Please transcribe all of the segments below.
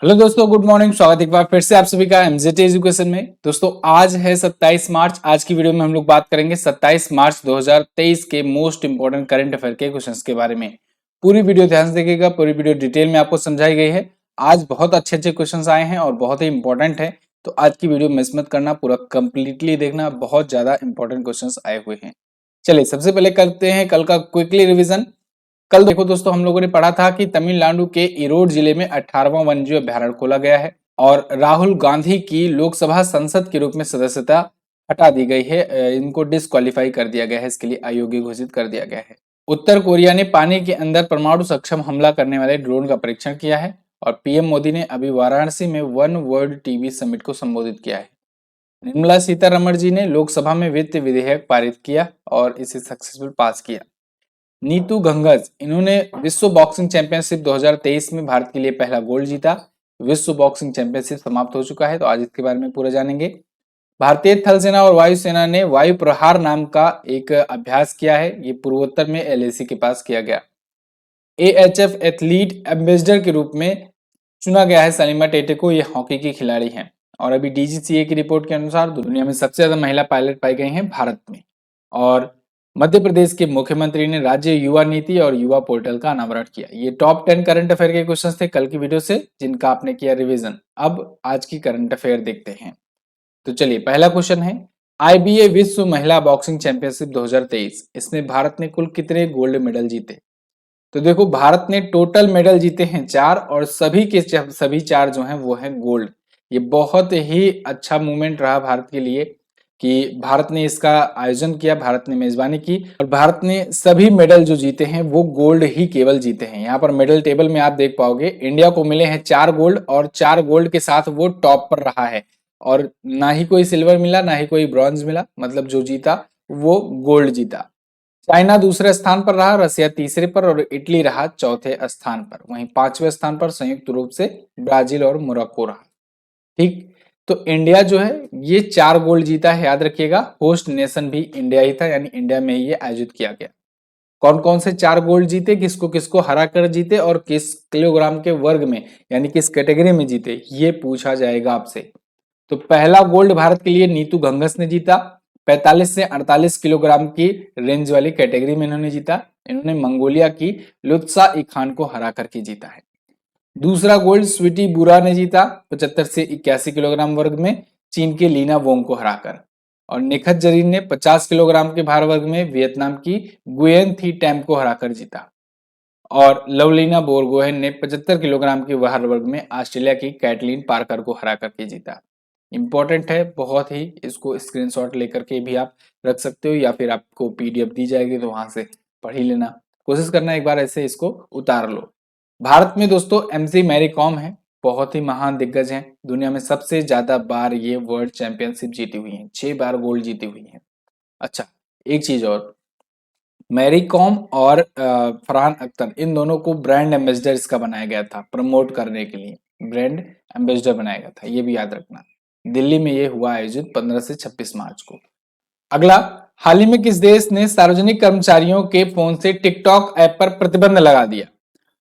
Hello दोस्तों, good morning. स्वागत एक बार फिर से आप सभी का एमजेटी एजुकेशन में। दोस्तों आज है 27 मार्च। आज की वीडियो में हम लोग बात करेंगे 27 मार्च 2023 के मोस्ट इंपोर्टेंट करंट अफेयर के क्वेश्चंस के बारे में। पूरी वीडियो ध्यान से देखिएगा, पूरी वीडियो डिटेल में आपको समझाई गई है। आज बहुत अच्छे अच्छे क्वेश्चंस आए हैं और बहुत ही इंपॉर्टेंट है, तो आज की वीडियो मिस मत करना, पूरा कंप्लीटली देखना। बहुत ज्यादा इंपॉर्टेंट क्वेश्चंस आए हुए हैं। चलिए सबसे पहले करते हैं कल का क्विकली रिविजन। कल देखो दोस्तों, हम लोगों ने पढ़ा था कि तमिलनाडु के इरोड जिले में 18वां वन्यजीव अभ्यारण्य खोला गया है और राहुल गांधी की लोकसभा संसद के रूप में सदस्यता हटा दी गई है। इनको डिस्क्वालीफाई कर दिया गया है, इसके लिए अयोग्य घोषित कर दिया गया है। उत्तर कोरिया ने पानी के अंदर परमाणु सक्षम हमला करने वाले ड्रोन का परीक्षण किया है और पीएम मोदी ने अभी वाराणसी में वन वर्ल्ड टीबी समिट को संबोधित किया है। निर्मला सीतारमण जी ने लोकसभा में वित्त विधेयक पारित किया और इसे सक्सेसफुल पास किया। नीतू घंघस, इन्होंने विश्व बॉक्सिंग चैंपियनशिप 2023 में भारत के लिए पहला गोल्ड जीता। विश्व बॉक्सिंग चैंपियनशिप समाप्त हो चुका है, तो आज इसके बारे में पूरा जानेंगे। भारतीय थल सेना और वायुसेना ने वायु प्रहार नाम का एक अभ्यास किया है। ये पूर्वोत्तर में एलएसी के पास किया गया। एएचएफ एथलीट एम्बेसडर के रूप में चुना गया है सलीमा टेटे को। ये हॉकी की खिलाड़ी हैं और अभी डीजीसीए की रिपोर्ट के अनुसार दुनिया में सबसे ज्यादा महिला पायलट पाई गई हैं भारत में। और मध्य प्रदेश के मुख्यमंत्री ने राज्य युवा नीति और युवा पोर्टल का अनावरण किया। ये टॉप 10 करंट अफेयर के क्वेश्चंस थे कल की वीडियो से, जिनका आपने किया रिवीजन। अब आज की करंट अफेयर देखते हैं। तो चलिए पहला क्वेश्चन है, आईबीए विश्व महिला बॉक्सिंग चैंपियनशिप 2023, इसमें भारत ने कुल कितने गोल्ड मेडल जीते? तो देखो, भारत ने टोटल मेडल जीते हैं 4 और सभी के सभी 4 जो हैं वो हैं गोल्ड। ये बहुत ही अच्छा मूवमेंट रहा भारत के लिए कि भारत ने इसका आयोजन किया, भारत ने मेजबानी की और भारत ने सभी मेडल जो जीते हैं वो गोल्ड ही केवल जीते हैं। यहाँ पर मेडल टेबल में आप देख पाओगे, इंडिया को मिले हैं 4 गोल्ड और 4 गोल्ड के साथ वो टॉप पर रहा है और ना ही कोई सिल्वर मिला, ना ही कोई ब्रॉन्ज मिला। मतलब जो जीता वो गोल्ड जीता। चाइना दूसरे स्थान पर रहा, रसिया तीसरे पर और इटली रहा चौथे स्थान पर। वहीं 5वें स्थान पर संयुक्त रूप से ब्राजील और मोरक्को रहा। ठीक, तो इंडिया जो है ये 4 गोल्ड जीता है, याद रखिएगा। होस्ट नेशन भी इंडिया ही था, यानी इंडिया में ही ये आयोजित किया गया। कौन कौन से 4 गोल्ड जीते, किसको किसको हरा कर जीते और किस किलोग्राम के वर्ग में यानी किस कैटेगरी में जीते, ये पूछा जाएगा आपसे। तो पहला गोल्ड भारत के लिए नीतू घंघस ने जीता। 45 से 48 किलोग्राम की रेंज वाली कैटेगरी में इन्होंने जीता। इन्होंने मंगोलिया की लुत्सा इखान को हरा करके जीता है। दूसरा गोल्ड स्वीटी बुरा ने जीता 75 से 81 किलोग्राम वर्ग में, चीन के लीना वोंग को हराकर। और निखत जरीन ने 50 किलोग्राम के भार वर्ग में वियतनाम की गुयेन थी टैम को हराकर जीता। और लवलीना बोरगोहेन ने 75 किलोग्राम के भार वर्ग में ऑस्ट्रेलिया की कैटलीन पार्कर को हरा करके जीता। इंपॉर्टेंट है बहुत ही, इसको स्क्रीनशॉट लेकर के भी आप रख सकते हो या फिर आपको पीडीएफ दी जाएगी तो वहां से पढ़ ही लेना। कोशिश करना एक बार ऐसे इसको उतार लो। भारत में दोस्तों एमसी मैरी कॉम है, बहुत ही महान दिग्गज हैं। दुनिया में सबसे ज्यादा बार ये वर्ल्ड चैंपियनशिप जीती हुई है, 6 बार गोल्ड जीती हुई है। अच्छा, एक चीज और, मैरी कॉम और फरहान अख्तर, इन दोनों को ब्रांड एम्बेसडर इसका बनाया गया था, प्रमोट करने के लिए ब्रांड एम्बेसडर बनाया गया था, ये भी याद रखना। दिल्ली में ये हुआ आयोजित 15 से 26 मार्च को। अगला, हाल ही में किस देश ने सार्वजनिक कर्मचारियों के फोन से टिकटॉक ऐप पर प्रतिबंध लगा दिया?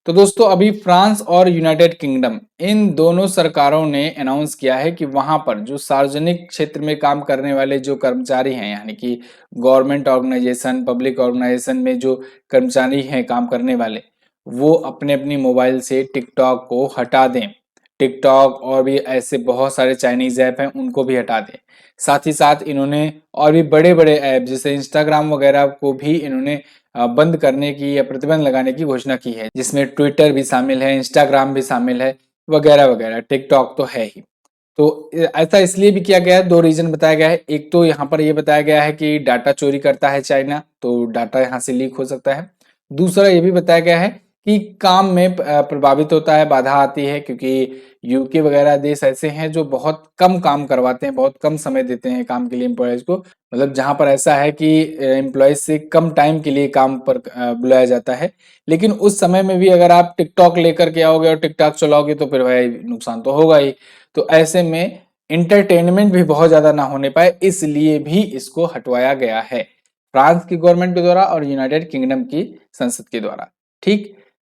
तो दोस्तों अभी फ्रांस और यूनाइटेड किंगडम, इन दोनों सरकारों ने अनाउंस किया है कि वहां पर जो सार्वजनिक क्षेत्र में काम करने वाले जो कर्मचारी हैं, यानी कि गवर्नमेंट ऑर्गेनाइजेशन, पब्लिक ऑर्गेनाइजेशन में जो कर्मचारी हैं काम करने वाले, वो अपने अपनी मोबाइल से टिकटॉक को हटा दें। टिकटॉक और भी ऐसे बहुत सारे चाइनीज ऐप हैं, उनको भी हटा दें। साथ ही साथ इन्होंने और भी बड़े बड़े ऐप जैसे इंस्टाग्राम वगैरह को भी इन्होंने बंद करने की या प्रतिबंध लगाने की घोषणा की है, जिसमें ट्विटर भी शामिल है, इंस्टाग्राम भी शामिल है, वगैरह वगैरह। टिकटॉक तो है ही। तो ऐसा इसलिए भी किया गया है, 2 रीजन बताया गया है। एक तो यहाँ पर ये बताया गया है कि डाटा चोरी करता है चाइना, तो डाटा यहाँ से लीक हो सकता है। दूसरा ये भी बताया गया है कि काम में प्रभावित होता है, बाधा आती है, क्योंकि यूके वगैरह देश ऐसे हैं जो बहुत कम काम करवाते हैं, बहुत कम समय देते हैं काम के लिए एम्प्लॉयज को। मतलब जहां पर ऐसा है कि एम्प्लॉयज से कम टाइम के लिए काम पर बुलाया जाता है, लेकिन उस समय में भी अगर आप टिकटॉक लेकर के आओगे और टिकटॉक चलाओगे तो फिर भाई नुकसान तो होगा ही। तो ऐसे में इंटरटेनमेंट भी बहुत ज्यादा ना होने पाए, इसलिए भी इसको हटवाया गया है फ्रांस की गवर्नमेंट के द्वारा और यूनाइटेड किंगडम की संसद के द्वारा। ठीक,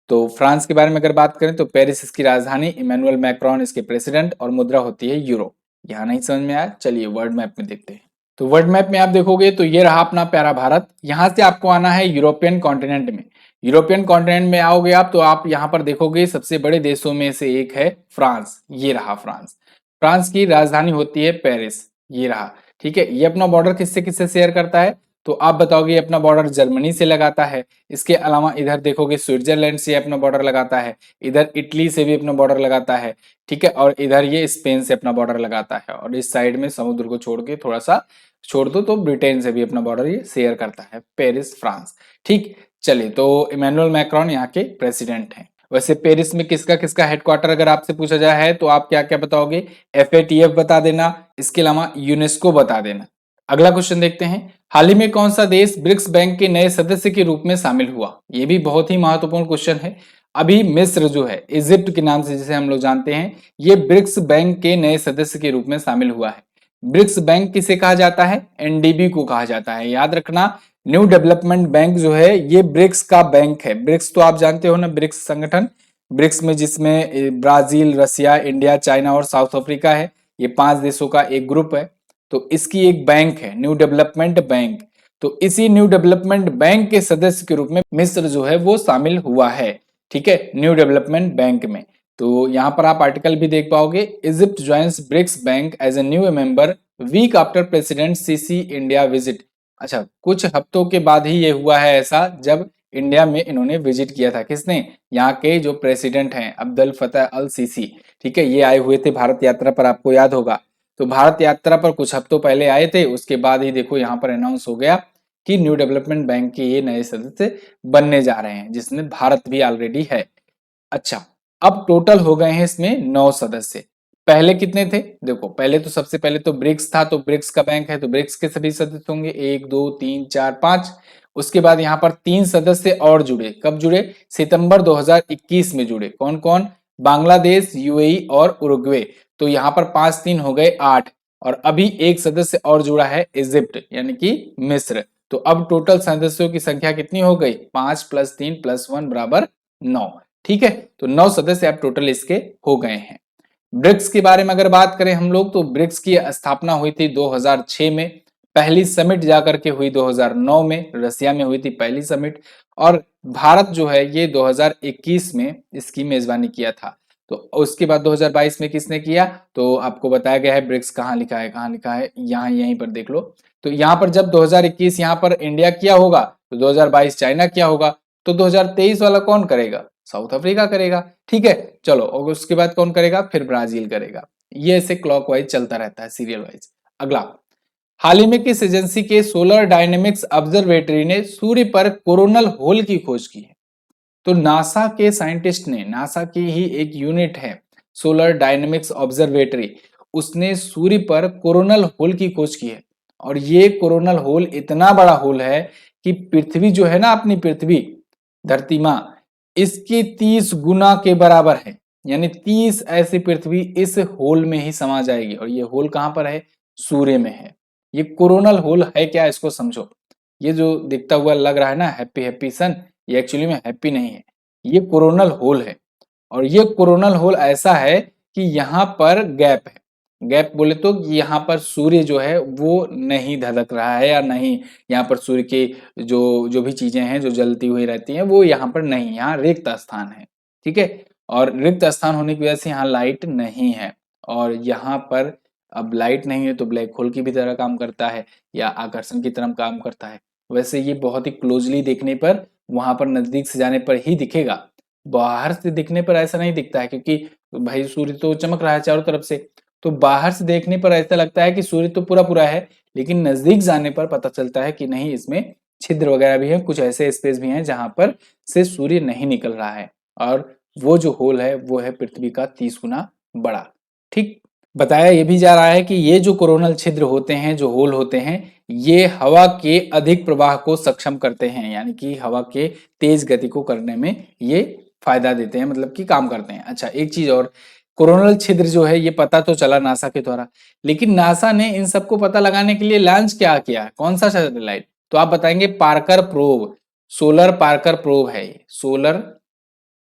तो फ्रांस के बारे में अगर बात करें तो पेरिस इसकी राजधानी, इमैनुअल मैक्रोन इसके प्रेसिडेंट और मुद्रा होती है यूरो। यहाँ नहीं समझ में आया, चलिए वर्ल्ड मैप में देखते हैं। तो वर्ल्ड मैप में आप देखोगे तो ये रहा अपना प्यारा भारत। यहाँ से आपको आना है यूरोपियन कॉन्टिनेंट में। यूरोपियन कॉन्टिनेंट में आओगे आप तो आप यहाँ पर देखोगे सबसे बड़े देशों में से एक है फ्रांस। ये रहा फ्रांस। फ्रांस की राजधानी होती है पेरिस। ये रहा। ठीक है, ये अपना बॉर्डर किससे किससे शेयर करता है तो आप बताओगे अपना बॉर्डर जर्मनी से लगाता है। इसके अलावा इधर देखोगे स्विट्जरलैंड से अपना बॉर्डर लगाता है, इधर इटली से भी अपना बॉर्डर लगाता है। ठीक है, और इधर ये स्पेन से अपना बॉर्डर लगाता है, और इस साइड में समुद्र को छोड़ के थोड़ा सा छोड़ दो तो ब्रिटेन से भी अपना बॉर्डर ये शेयर करता है, पेरिस फ्रांस। ठीक, चलिए तो इमैनुअल मैक्रोन यहाँ के प्रेसिडेंट हैं। वैसे पेरिस में किसका किसका हेडक्वार्टर अगर आपसे पूछा जाए है तो आप क्या क्या बताओगे? FATF बता देना, इसके अलावा यूनेस्को बता देना। अगला क्वेश्चन देखते हैं, हाल ही में कौन सा देश ब्रिक्स बैंक के नए सदस्य के रूप में शामिल हुआ? ये भी बहुत ही महत्वपूर्ण क्वेश्चन है। अभी मिस्र जो है, इजिप्ट के नाम से जिसे हम लोग जानते हैं, ये ब्रिक्स बैंक के नए सदस्य के रूप में शामिल हुआ है। ब्रिक्स बैंक किसे कहा जाता है? NDB को कहा जाता है। याद रखना, न्यू डेवलपमेंट बैंक जो है ये ब्रिक्स का बैंक है। ब्रिक्स तो आप जानते हो ना, ब्रिक्स संगठन। ब्रिक्स में जिसमें ब्राजील, रसिया, इंडिया, चाइना और साउथ अफ्रीका है। ये 5 देशों का एक ग्रुप है। तो इसकी एक बैंक है न्यू डेवलपमेंट बैंक। तो इसी न्यू डेवलपमेंट बैंक के सदस्य के रूप में मिस्र जो है वो शामिल हुआ है। ठीक है, न्यू डेवलपमेंट बैंक में। तो यहाँ पर आप आर्टिकल भी देख पाओगे, Egypt joins BRICS bank as a new member week after president Sisi India visit. अच्छा, कुछ हफ्तों के बाद ही ये हुआ है ऐसा, जब इंडिया में इन्होंने विजिट किया था। किसने? यहाँ के जो प्रेसिडेंट हैं अब्दुल फतेह अल सीसी। ठीक है, ये आए हुए थे भारत यात्रा पर, आपको याद होगा। तो भारत यात्रा पर कुछ हफ्तों पहले आए थे, उसके बाद ही देखो यहाँ पर अनाउंस हो गया कि न्यू डेवलपमेंट बैंक के ये नए सदस्य बनने जा रहे हैं, जिसमें भारत भी ऑलरेडी है। अच्छा, अब टोटल हो गए हैं इसमें 9 सदस्य। पहले कितने थे? देखो, पहले तो सबसे पहले तो ब्रिक्स था, तो ब्रिक्स का बैंक है तो ब्रिक्स के सभी सदस्य होंगे 1 2 3 4 5। उसके बाद यहाँ पर 3 सदस्य और जुड़े। कब जुड़े? सितंबर 2021 में जुड़े। कौन कौन? बांग्लादेश, UAE और उरुग्वे। तो यहाँ पर 5 3 हो गए 8, और अभी एक सदस्य और जुड़ा है इजिप्ट यानी कि मिस्र। तो अब टोटल सदस्यों की संख्या कितनी हो गई? 5 + 3 + 1 बराबर 9। ठीक है, तो 9 सदस्य अब टोटल इसके हो गए हैं। ब्रिक्स के बारे में अगर बात करें हम लोग, तो ब्रिक्स की स्थापना हुई थी 2006 में। पहली समिट जाकर के हुई 2009 में, रसिया में हुई थी पहली समिट। और भारत जो है ये 2021 में इसकी मेजबानी किया था। तो उसके बाद 2022 में किसने किया? तो आपको बताया गया है, ब्रिक्स कहाँ लिखा है, कहाँ लिखा है, यहाँ यहीं पर देख लो। तो यहाँ पर जब 2021 यहाँ पर इंडिया किया होगा तो 2022 चाइना किया होगा। तो 2023 वाला कौन करेगा? साउथ अफ्रीका करेगा। ठीक है, चलो, और उसके बाद कौन करेगा? फिर ब्राजील करेगा। ये ऐसे क्लॉकवाइज चलता रहता है, सीरियल वाइज। अगला, हाल ही में किस एजेंसी के सोलर डायनेमिक्स ऑब्जर्वेटरी ने सूर्य पर कोरोनल होल की खोज की है? तो नासा के साइंटिस्ट ने, नासा की ही एक यूनिट है सोलर डायनेमिक्स ऑब्जर्वेटरी, उसने सूर्य पर कोरोनल होल की खोज की है। और ये कोरोनल होल इतना बड़ा होल है कि पृथ्वी जो है ना, अपनी पृथ्वी, धरती माँ, इसकी 30 गुना के बराबर है। यानी 30 ऐसी पृथ्वी इस होल में ही समा जाएगी। और ये होल कहां पर है? सूर्य में है। ये कोरोनल होल है क्या, इसको समझो। ये जो दिखता हुआ लग रहा है ना हैप्पी हैप्पी सन, ये एक्चुअली में हैप्पी नहीं है, ये कोरोनल होल है। और ये कोरोनल होल ऐसा है कि यहाँ पर गैप है। गैप बोले तो यहाँ पर सूर्य जो है वो नहीं धधक रहा है, या नहीं यहाँ पर सूर्य के जो जो भी चीजें हैं जो जलती हुई रहती हैं वो यहाँ पर नहीं, यहाँ रिक्त स्थान है। ठीक है, और रिक्त स्थान होने की वजह से यहाँ लाइट नहीं है। और यहाँ पर अब लाइट नहीं है तो ब्लैक होल की भी तरह काम करता है, या आकर्षण की तरह काम करता है। वैसे ये बहुत ही क्लोजली देखने पर, वहां पर नजदीक से जाने पर ही दिखेगा। बाहर से दिखने पर ऐसा नहीं दिखता है, क्योंकि भाई सूर्य तो चमक रहा है चारों तरफ से। तो बाहर से देखने पर ऐसा लगता है कि सूर्य तो पूरा पूरा है, लेकिन नजदीक जाने पर पता चलता है कि नहीं, इसमें छिद्र वगैरह भी है, कुछ ऐसे स्पेस भी हैं जहां पर से सूर्य नहीं निकल रहा है। और वो जो होल है वो है पृथ्वी का 30 गुना बड़ा। ठीक, बताया ये भी जा रहा है कि ये जो कोरोनल छिद्र होते हैं, जो होल होते हैं, ये हवा के अधिक प्रवाह को सक्षम करते हैं, यानी कि हवा के तेज गति को करने में ये फायदा देते हैं, मतलब कि काम करते हैं। अच्छा, एक चीज और, कोरोनल छिद्र जो है ये पता तो चला नासा के द्वारा, लेकिन नासा ने इन सबको पता लगाने के लिए लॉन्च क्या किया? कौन सा सैटेलाइट? तो आप बताएंगे Parker probe, solar Parker probe है ये, solar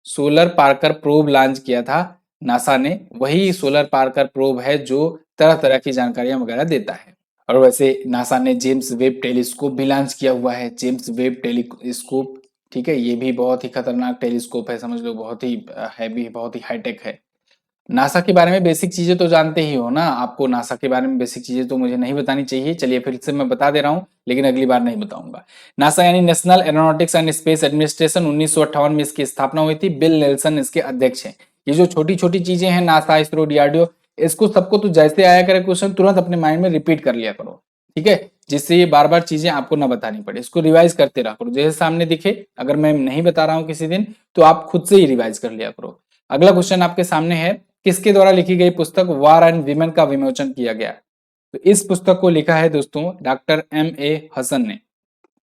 solar Parker probe launch किया था नासा ने, वही सोलर पार्कर प्रोब है जो तरह तरह की जानकारियां वगैरह देता है। और वैसे नासा ने जेम्स वेब टेलीस्कोप भी लॉन्च किया हुआ है, जेम्स वेब टेलीस्कोप। ठीक है, ये भी बहुत ही खतरनाक टेलीस्कोप है, समझ लो बहुत ही हैवी, बहुत ही हाईटेक है। नासा के बारे में बेसिक चीजें तो जानते ही हो ना, आपको नासा के बारे में बेसिक चीजें तो मुझे नहीं बतानी चाहिए, चलिए फिर से मैं बता दे रहा हूँ, लेकिन अगली बार नहीं बताऊंगा। नासा यानी national aeronautics and space administration, 1958 में इसकी स्थापना हुई थी। बिल नेल्सन इसके अध्यक्ष हैं। ये जो छोटी छोटी चीजें हैं, नासा, इसरो, डीआरडीओ, इसको सबको तो जैसे आया करे क्वेश्चन तुरंत अपने माइंड में रिपीट कर लिया करो, ठीक है, जिससे ये बार बार चीजें आपको ना बतानी पड़े, इसको रिवाइज करते रहा करो, जैसे सामने दिखे। अगर मैं नहीं बता रहा हूँ किसी दिन तो आप खुद से ही रिवाइज कर लिया करो। अगला क्वेश्चन आपके सामने है, किसके द्वारा लिखी गई पुस्तक वार एंड विमेन का विमोचन किया गया? तो इस पुस्तक को लिखा है दोस्तों डॉक्टर M.A. हसन ने।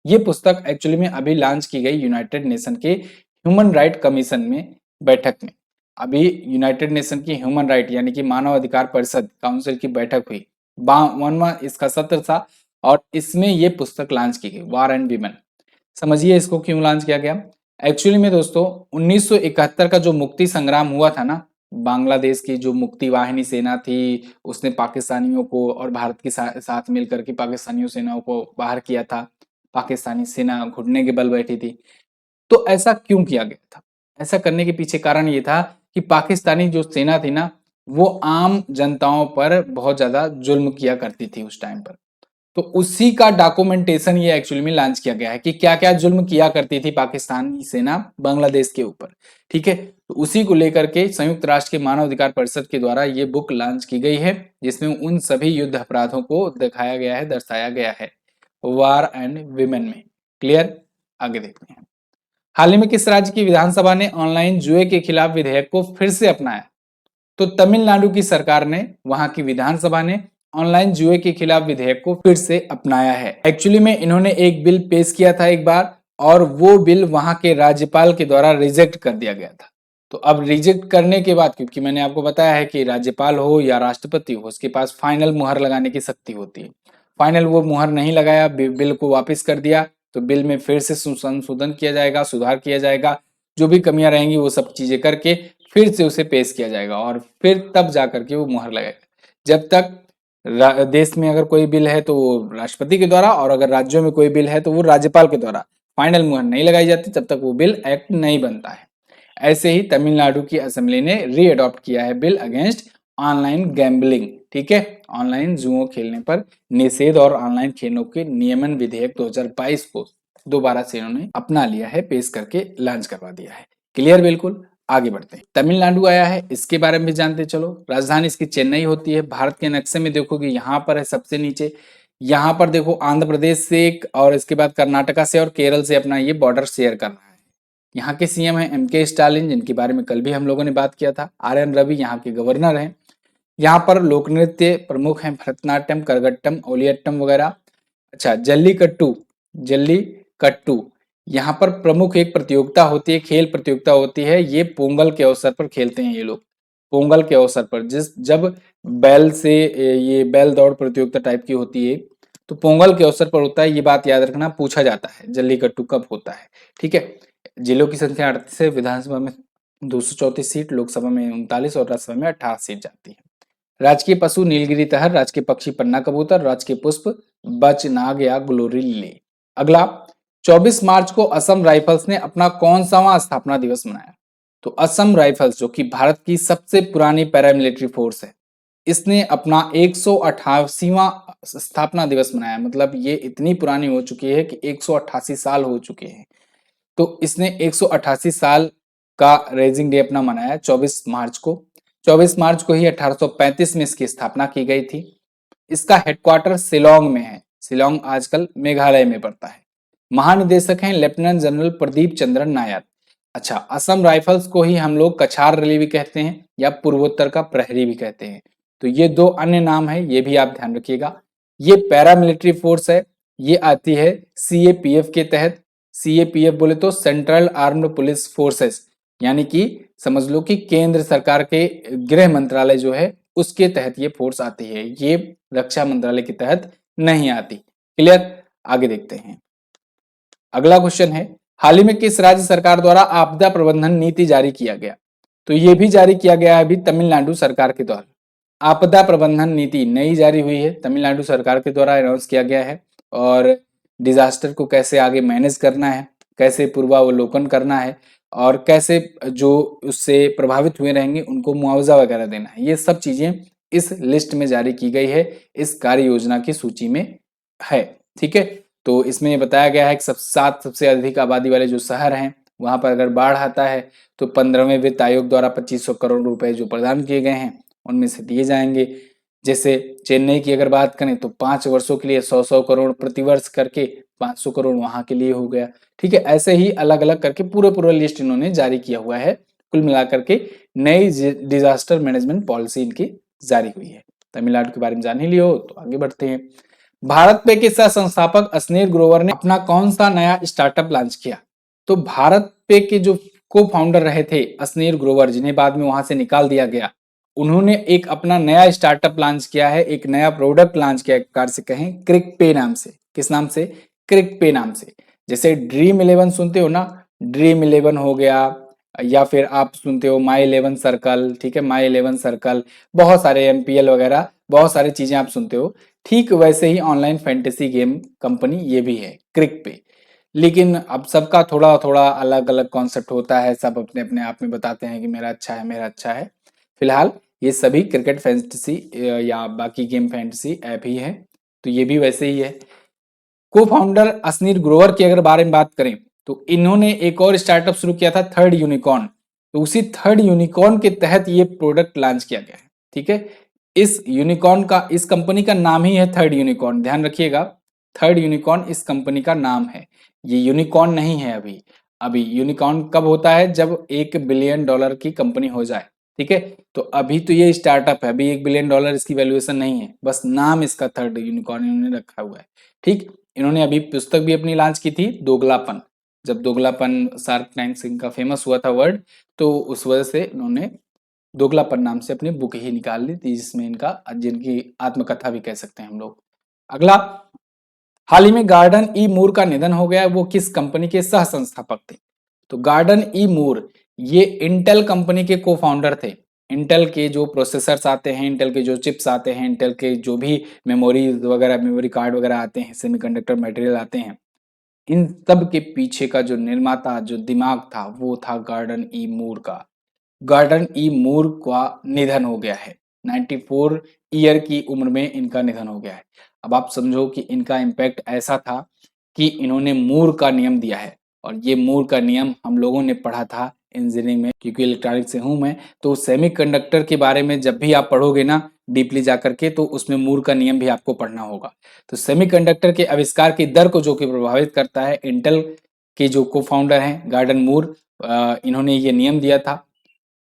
ये पुस्तक एक्चुअली में अभी लॉन्च की गई यूनाइटेड नेशन के ह्यूमन राइट कमीशन में बैठक में। अभी यूनाइटेड नेशन की ह्यूमन राइट यानी कि मानव अधिकार परिषद काउंसिल की बैठक हुई, 52वां इसका सत्र था, और इसमें ये पुस्तक लॉन्च की गई, वार एंड विमेन। समझिए इसको क्यों लॉन्च किया गया। एक्चुअली में दोस्तों 1971 का जो मुक्ति संग्राम हुआ था ना, बांग्लादेश की जो मुक्ति वाहिनी सेना थी, उसने पाकिस्तानियों को और भारत के साथ मिलकर के पाकिस्तानियों सेनाओं को बाहर किया था। पाकिस्तानी सेना घुटने के बल बैठी थी। तो ऐसा क्यों किया गया था? ऐसा करने के पीछे कारण ये था कि पाकिस्तानी जो सेना थी ना, वो आम जनताओं पर बहुत ज्यादा जुल्म किया करती थी उस टाइम पर। तो उसी का डॉक्यूमेंटेशन ये एक्चुअली में लॉन्च किया गया है कि क्या क्या जुल्म किया करती थी पाकिस्तानी सेना बांग्लादेश के ऊपर। ठीक है, तो उसी को लेकर के संयुक्त राष्ट्र के मानव अधिकार परिषद के द्वारा ये बुक लॉन्च की गई है, जिसमें उन सभी युद्ध अपराधों को दिखाया गया है, दर्शाया गया है वार एंड विमेन में। क्लियर? आगे देखते हैं। हाल ही में किस राज्य की विधानसभा ने ऑनलाइन जुए के खिलाफ विधेयक को फिर से अपनाया? तो तमिलनाडु की सरकार ने, वहां की विधानसभा ने ऑनलाइन जुए के खिलाफ विधेयक को फिर से अपनाया है। एक्चुअली में इन्होंने एक बिल पेश किया था एक बार, और वो बिल वहां के राज्यपाल के द्वारा रिजेक्ट कर दिया गया था। तो अब रिजेक्ट करने के बाद, क्योंकि मैंने आपको बताया है कि राज्यपाल हो या राष्ट्रपति हो, उसके पास फाइनल मुहर लगाने की शक्ति होती है। फाइनल वो मुहर नहीं लगाया, बिल को वापस कर दिया, तो बिल में फिर से संशोधन किया जाएगा, सुधार किया जाएगा, जो भी कमियां रहेंगी वो सब चीजें करके फिर से उसे पेश किया जाएगा, और फिर तब जाकर के वो मुहर लगेगा। जब तक देश में अगर कोई बिल है तो वो राष्ट्रपति के द्वारा, और अगर राज्यों में कोई बिल है तो वो राज्यपाल के द्वारा फाइनल मुहर नहीं लगाई जाती, तब तक वो बिल एक्ट नहीं बनता है। ऐसे ही तमिलनाडु की असेंबली ने रीअडॉप्ट किया है बिल अगेंस्ट ऑनलाइन गैम्बलिंग। ठीक है, ऑनलाइन जुओ खेलने पर निषेध और ऑनलाइन खेलों के नियमन विधेयक 2022 को दोबारा से इन्होंने अपना लिया है, पेश करके लॉन्च करवा दिया है। क्लियर? बिल्कुल। आगे बढ़ते हैं। तमिलनाडु आया है, इसके बारे में भी जानते चलो। राजधानी इसकी चेन्नई होती है। भारत के नक्शे में देखोगे यहाँ पर है सबसे नीचे, यहाँ पर देखो आंध्र प्रदेश से एक, और इसके बाद कर्नाटका से और केरल से अपना ये बॉर्डर शेयर कर रहा है। यहाँ के सीएम है M.K. स्टालिन, जिनके बारे में कल भी हम लोगों ने बात किया था। R.N. रवि यहाँ के गवर्नर हैं। यहाँ पर लोक नृत्य प्रमुख हैं, भरतनाट्यम, करगट्टम, ओलियट्टम वगैरह। अच्छा, जल्लीकट्टू यहाँ पर प्रमुख एक प्रतियोगिता होती है, खेल प्रतियोगिता होती है, ये पोंगल के अवसर पर खेलते हैं ये लोग। पोंगल के अवसर पर जब बैल से ये बैल दौड़ प्रतियोगिता टाइप की होती है, तो पोंगल के अवसर पर होता है। ये बात याद रखना, पूछा जाता है जल्लीकट्टू कब होता है। ठीक है, जिलों की संख्या 38 है, विधानसभा में 234 सीट, लोकसभा में 39 और राज्यसभा में 18 सीट जाती है। राजकीय पशु नीलगिरी तहर, राजकीय पक्षी पन्ना कबूतर, राजकीय पुष्प बचनाग या ग्लोरी लिली। अगला, 24 मार्च को असम राइफल्स ने अपना कौन सा स्थापना दिवस मनाया? तो असम राइफल्स, जो कि भारत की सबसे पुरानी पैरामिलिट्री फोर्स है, इसने अपना 188वां स्थापना दिवस मनाया। मतलब ये इतनी पुरानी हो चुकी है कि 188 साल हो चुके हैं। तो इसने 188 साल का रेजिंग डे अपना मनाया 24 मार्च को। 24 मार्च को ही 1835 में इसकी स्थापना की गई थी। इसका हेडक्वार्टर शिलोंग में है। शिलोंग आजकल मेघालय में पड़ता है। महानिदेशक हैं लेफ्टिनेंट जनरल प्रदीप चंद्रन नायर। अच्छा, असम राइफल्स को ही हम लोग कछार रैली भी कहते हैं या पूर्वोत्तर का प्रहरी भी कहते हैं। तो ये दो अन्य नाम है, ये भी आप ध्यान रखिएगा। ये पैरामिलिट्री फोर्स है, ये आती है CAPF के तहत। CAPF बोले तो सेंट्रल आर्म्ड पुलिस फोर्सेस, यानी कि समझ लो कि केंद्र सरकार के गृह मंत्रालय जो है उसके तहत ये फोर्स आती है, ये रक्षा मंत्रालय के तहत नहीं आती। क्लियर? आगे देखते हैं। अगला क्वेश्चन है, हाल ही में किस राज्य सरकार द्वारा आपदा प्रबंधन नीति जारी किया गया? तो ये भी जारी किया गया है अभी तमिलनाडु सरकार के द्वारा। आपदा प्रबंधन नीति नई जारी हुई है, तमिलनाडु सरकार के द्वारा अनाउंस किया गया है। और डिजास्टर को कैसे आगे मैनेज करना है, कैसे पूर्वावलोकन करना है, और कैसे जो उससे प्रभावित हुए रहेंगे उनको मुआवजा वगैरह देना है, ये सब चीजें इस लिस्ट में जारी की गई है, इस कार्य योजना की सूची में है। ठीक है, तो इसमें बताया गया है कि सात सबसे अधिक आबादी वाले जो शहर हैं वहां पर अगर बाढ़ आता है तो 15वें वित्त आयोग द्वारा 2500 करोड़ रुपए जो प्रदान किए गए हैं उनमें से दिए जाएंगे। जैसे चेन्नई की अगर बात करें तो 5 वर्षों के लिए 100-100 करोड़ प्रतिवर्ष करके 500 करोड़ वहां के लिए हो गया। ठीक है, ऐसे ही अलग अलग करके पूरा पूरा लिस्ट इन्होंने जारी किया हुआ है। कुल मिलाकर के नई डिजास्टर मैनेजमेंट पॉलिसी इनकी जारी हुई है। तमिलनाडु के बारे में जान ही लियो, तो आगे बढ़ते हैं। भारत पे के सह संस्थापक अश्नीर ग्रोवर ने अपना कौन सा नया स्टार्टअप लॉन्च किया? तो भारत पे के जो को फाउंडर रहे थे अश्नीर ग्रोवर, जिन्हें बाद में वहां से निकाल दिया गया, उन्होंने एक अपना नया स्टार्टअप लॉन्च किया है, एक नया प्रोडक्ट लॉन्च किया, एक प्रकार से कहें क्रिक पे नाम से। किस नाम से? क्रिक पे नाम से। जैसे ड्रीम 11 सुनते हो ना, ड्रीम 11 हो गया, या फिर आप सुनते हो माई 11 सर्कल। ठीक है, माई 11 सर्कल, बहुत सारे एमपीएल वगैरह बहुत सारी चीजें आप सुनते हो। ठीक वैसे ही ऑनलाइन फैंटेसी गेम कंपनी ये भी है, क्रिक पे। लेकिन अब सबका थोड़ा थोड़ा अलग अलग कॉन्सेप्ट होता है, सब अपने अपने आप में बताते हैं कि मेरा अच्छा है, मेरा अच्छा है। फिलहाल ये सभी क्रिकेट फैंटेसी या बाकी गेम फैंटेसी ऐप ही है, तो ये भी वैसे ही है। को फाउंडर अश्नीर ग्रोवर की अगर बारे में बात करें तो इन्होंने एक और स्टार्टअप शुरू किया था, थर्ड यूनिकॉर्न। तो उसी थर्ड यूनिकॉर्न के तहत ये प्रोडक्ट लॉन्च किया गया है। ठीक है, इस यूनिकॉर्न का, इस कंपनी का नाम ही है थर्ड यूनिकॉर्न, ध्यान रखिएगा। थर्ड यूनिकॉर्न इस कंपनी का नाम है, ये यूनिकॉर्न नहीं है अभी। अभी यूनिकॉर्न कब होता है? जब $1 बिलियन की कंपनी हो जाए। ठीक है, तो अभी तो ये स्टार्टअप है, अभी $1 बिलियन इसकी वैल्यूएशन नहीं है, बस नाम इसका थर्ड यूनिकॉर्न इन्होंने रखा हुआ है। ठीक, इन्होंने अभी पुस्तक भी अपनी लॉन्च की थी, दोगलापन। जब दोगलापन शार्क टैंक से इनका फेमस हुआ था वर्ड, तो उस वजह से इन्होंने दोगलापन नाम से अपनी बुक ही निकाल ली थी, जिसमें इनका, जिनकी आत्मकथा भी कह सकते हैं हम लोग। अगला, हाल ही में गार्डन ई मूर का निधन हो गया, वो किस कंपनी के सह संस्थापक थे? तो गार्डन ई मूर ये इंटेल कंपनी के को फाउंडर थे। इंटेल के जो प्रोसेसर्स आते हैं, इंटेल के जो चिप्स आते हैं, इंटेल के जो भी मेमोरी वगैरह, मेमोरी कार्ड वगैरह आते हैं, सेमीकंडक्टर मटेरियल आते हैं, इन सब के पीछे का जो निर्माता, जो दिमाग था, वो था गार्डन ई मूर का। गार्डन ई मूर का निधन हो गया है, 94 ईयर की उम्र में इनका निधन हो गया है। अब आप समझो कि इनका इम्पैक्ट ऐसा था कि इन्होंने मूर का नियम दिया है, और ये मूर का नियम हम लोगों ने पढ़ा था इंजीनियरिंग में, क्योंकि इलेक्ट्रॉनिक से हूं मैं। तो सेमीकंडक्टर के बारे में जब भी आप पढ़ोगे ना डीपली जाकर के, तो उसमें मूर का नियम भी आपको पढ़ना होगा। तो सेमीकंडक्टर के आविष्कार की दर को जो कि प्रभावित करता है, इंटेल के जो को फाउंडर हैं गार्डन मूर, इन्होंने ये नियम दिया था।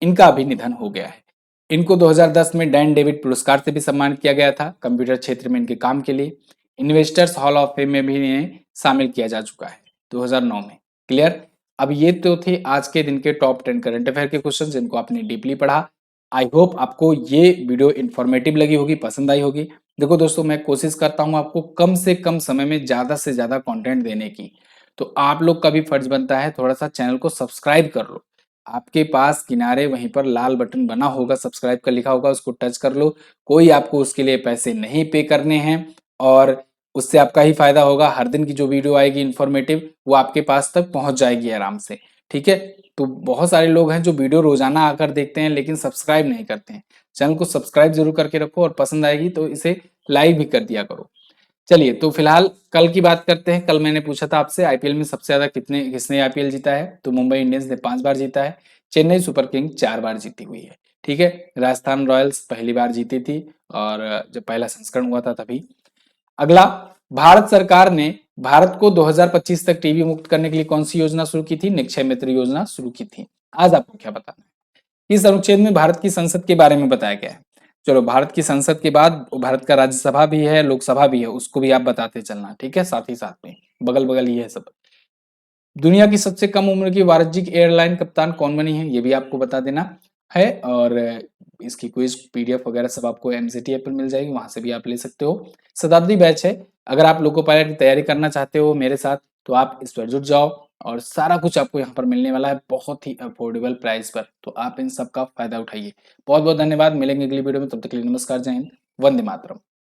इनका अभी निधन हो गया है। इनको 2010 में डैन डेविड पुरस्कार से भी सम्मानित किया गया था कंप्यूटर क्षेत्र में इनके काम के लिए। इन्वेस्टर्स हॉल ऑफ फेम में भी इन्हें शामिल किया जा चुका है 2009 में। क्लियर? अब ये तो थे आज के दिन के टॉप 10 करंट अफेयर के क्वेश्चन, जिनको आपने डीपली पढ़ा। आई होप आपको ये वीडियो इन्फॉर्मेटिव लगी होगी, पसंद आई होगी। देखो दोस्तों, मैं कोशिश करता हूँ आपको कम से कम समय में ज्यादा से ज्यादा कंटेंट देने की, तो आप लोग का भी फर्ज बनता है थोड़ा सा चैनल को सब्सक्राइब कर लो। आपके पास किनारे वहीं पर लाल बटन बना होगा, सब्सक्राइब का लिखा होगा, उसको टच कर लो। कोई आपको उसके लिए पैसे नहीं पे करने हैं, और उससे आपका ही फायदा होगा। हर दिन की जो वीडियो आएगी इन्फॉर्मेटिव, वो आपके पास तक पहुंच जाएगी आराम से। ठीक है, तो बहुत सारे लोग हैं जो वीडियो रोजाना आकर देखते हैं लेकिन सब्सक्राइब नहीं करते हैं। चैनल को सब्सक्राइब जरूर करके रखो, और पसंद आएगी तो इसे लाइक भी कर दिया करो। चलिए, तो फिलहाल कल की बात करते हैं। कल मैंने पूछा था आपसे आईपीएल में सबसे ज्यादा किसने आईपीएल जीता है, तो मुंबई इंडियंस ने 5 बार जीता है, चेन्नई सुपर किंग 4 बार जीती हुई है। ठीक है, राजस्थान रॉयल्स पहली बार जीती थी, और जब पहला संस्करण हुआ था तभी। अगला, भारत सरकार ने भारत को 2025 तक टीबी मुक्त करने के लिए कौन सी योजना शुरू की थी? निक्षय मित्र योजना शुरू की थी। आज आपको क्या बताना है? इस अनुच्छेद में भारत की संसद के बारे में बताया गया है। चलो, भारत की संसद के बाद भारत का राज्यसभा भी है, लोकसभा भी है, उसको भी आप बताते चलना। ठीक है, साथ ही साथ में बगल बगल ही है सब। दुनिया की सबसे कम उम्र की वाणिज्यिक एयरलाइन कप्तान कौन बनी है, ये भी आपको बता देना है। और इसकी क्विज पीडीएफ वगैरह सब आपको एमसीटी ऐप पर मिल जाएगी, वहां से भी आप ले सकते हो। शताब्दी बैच है, अगर आप लोको पायलट की तैयारी करना चाहते हो मेरे साथ, तो आप इस पर जुट जाओ और सारा कुछ आपको यहाँ पर मिलने वाला है बहुत ही अफोर्डेबल प्राइस पर। तो आप इन सब का फायदा उठाइए। बहुत बहुत धन्यवाद, मिलेंगे अगली वीडियो में, तब तक के लिए नमस्कार, जय हिंद, वंदे मातरम।